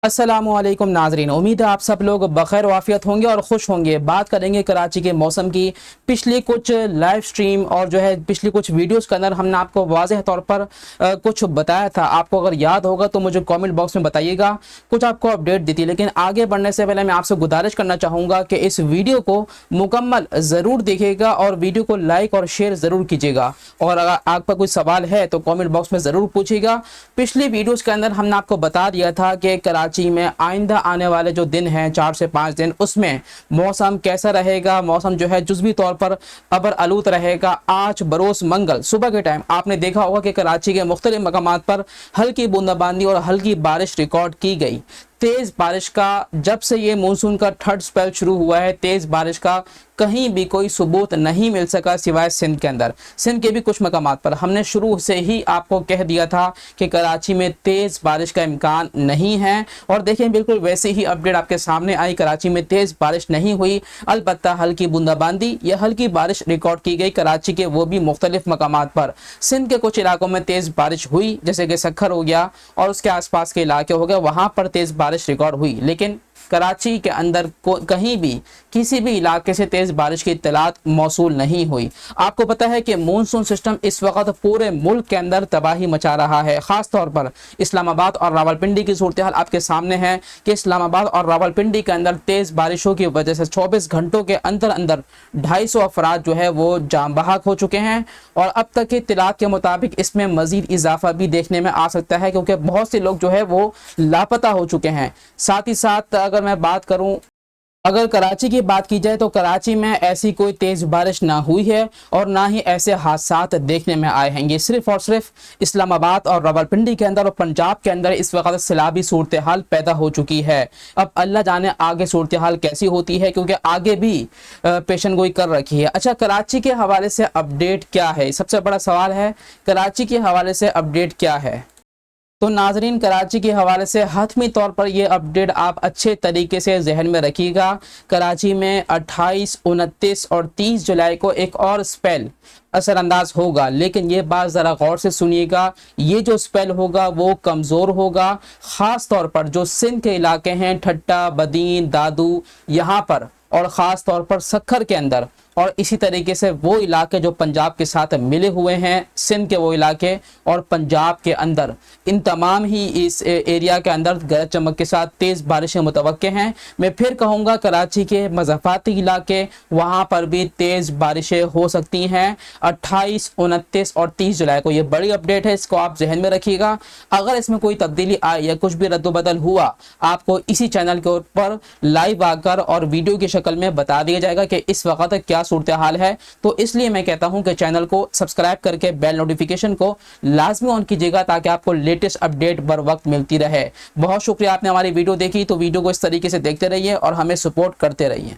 अस्सलामुअलैकुम नाजरीन, उम्मीद है आप सब लोग बखैर वाफियत होंगे और खुश होंगे। बात करेंगे कराची के मौसम की। पिछली कुछ लाइव स्ट्रीम और जो है पिछली कुछ वीडियोस के अंदर हमने आपको वाज़ेह तौर पर कुछ बताया था। आपको अगर याद होगा तो मुझे कमेंट बॉक्स में बताइएगा, कुछ आपको अपडेट दी थी। लेकिन आगे बढ़ने से पहले मैं आपसे गुजारिश करना चाहूँगा कि इस वीडियो को मुकम्मल ज़रूर देखिएगा और वीडियो को लाइक और शेयर ज़रूर कीजिएगा। और अगर आपका कोई सवाल है तो कॉमेंट बॉक्स में ज़रूर पूछिएगा। पिछली वीडियोज़ के अंदर हमने आपको बता दिया था कि कराची में आइंदा आने वाले जो दिन हैं 4 से 5 दिन, उसमें मौसम कैसा रहेगा। मौसम जो है जुज़वी तौर पर अबर आलूद रहेगा। आज बरोज़ मंगल सुबह के टाइम आपने देखा होगा कि कराची के मुख्तलिफ मकामात पर हल्की बूंदाबांदी और हल्की बारिश रिकॉर्ड की गई। तेज़ बारिश का, जब से ये मानसून का थर्ड स्पेल शुरू हुआ है, तेज़ बारिश का कहीं भी कोई सबूत नहीं मिल सका सिवाय सिंध के अंदर। सिंध के भी कुछ मकामात पर हमने शुरू से ही आपको कह दिया था कि कराची में तेज़ बारिश का इम्कान नहीं है। और देखें, बिल्कुल वैसे ही अपडेट आपके सामने आई। कराची में तेज़ बारिश नहीं हुई, अलबत्ता हल्की बूंदाबांदी या हल्की बारिश रिकॉर्ड की गई कराची के वो भी मुख्तलिफ मकामात पर। सिंध के कुछ इलाकों में तेज़ बारिश हुई, जैसे कि सखर हो गया और उसके आसपास के इलाके हो गए, वहाँ पर तेज़ बारिश रिकॉर्ड हुई। लेकिन कराची के अंदर कहीं भी किसी भी इलाके से तेज़ बारिश की इत्तलात मौसूल नहीं हुई। आपको पता है कि मानसून सिस्टम इस वक्त पूरे मुल्क के अंदर तबाही मचा रहा है। ख़ास तौर पर इस्लामाबाद और रावलपिंडी की सूरत हाल आपके सामने है कि इस्लामाबाद और रावलपिंडी के अंदर तेज़ बारिशों की वजह से 24 घंटों के अंदर 250 अफराद जो है वो जाम बहक हो चुके हैं। और अब तक की इत्तलात के मुताबिक इसमें मज़ीद इजाफा भी देखने में आ सकता है, क्योंकि बहुत से लोग जो है वो लापता हो चुके हैं। साथ ही साथ अगर मैं बात करूं, अगर कराची की बात की जाए तो कराची में ऐसी कोई तेज़ बारिश ना हुई है और ना ही ऐसे हादसात देखने में आए हैं। ये सिर्फ और सिर्फ इस्लामाबाद और रावलपिंडी के अंदर और पंजाब के अंदर इस वक्त सैलाबी सूरत हाल पैदा हो चुकी है। अब अल्लाह जाने आगे सूरत हाल कैसी होती है, क्योंकि आगे भी पेशन गोई कर रखी है। अच्छा, कराची के हवाले से अपडेट क्या है, सबसे बड़ा सवाल है। कराची के हवाले से अपडेट क्या है? तो नाजरीन, कराची के हवाले से हतमी तौर पर यह अपडेट आप अच्छे तरीके से जहन में रखिएगा। कराची में 28, 29 और 30 जुलाई को एक और स्पेल असरअंदाज होगा, लेकिन ये बात ज़रा गौर से सुनिएगा। ये जो स्पेल होगा वो कमज़ोर होगा। ख़ास तौर पर जो सिंध के इलाके हैं, ठट्टा, बदीन, दादू, यहाँ पर, और ख़ास तौर पर सखर के अंदर, और इसी तरीके से वो इलाके जो पंजाब के साथ मिले हुए हैं, सिंध के वो इलाके और पंजाब के अंदर, इन तमाम ही इस एरिया के अंदर गरज चमक के साथ तेज़ बारिशें मुतवक्के हैं। मैं फिर कहूँगा कराची के मज़ाफ़ाती इलाके, वहाँ पर भी तेज़ बारिशें हो सकती हैं 28, 29 और 30 जुलाई को। ये बड़ी अपडेट है, इसको आप जहन में रखिएगा। अगर इसमें कोई तब्दीली आई या कुछ भी रद्द-बदल हुआ, आपको इसी चैनल के ऊपर लाइव आकर और वीडियो की शक्ल में बता दिया जाएगा कि इस वक्त क्या सूरत हाल है। तो इसलिए मैं कहता हूं कि चैनल को सब्सक्राइब करके बेल नोटिफिकेशन को लाजमी ऑन कीजिएगा, ताकि आपको लेटेस्ट अपडेट बर वक्त मिलती रहे। बहुत शुक्रिया, आपने हमारी वीडियो देखी। तो वीडियो को इस तरीके से देखते रहिए और हमें सपोर्ट करते रहिए।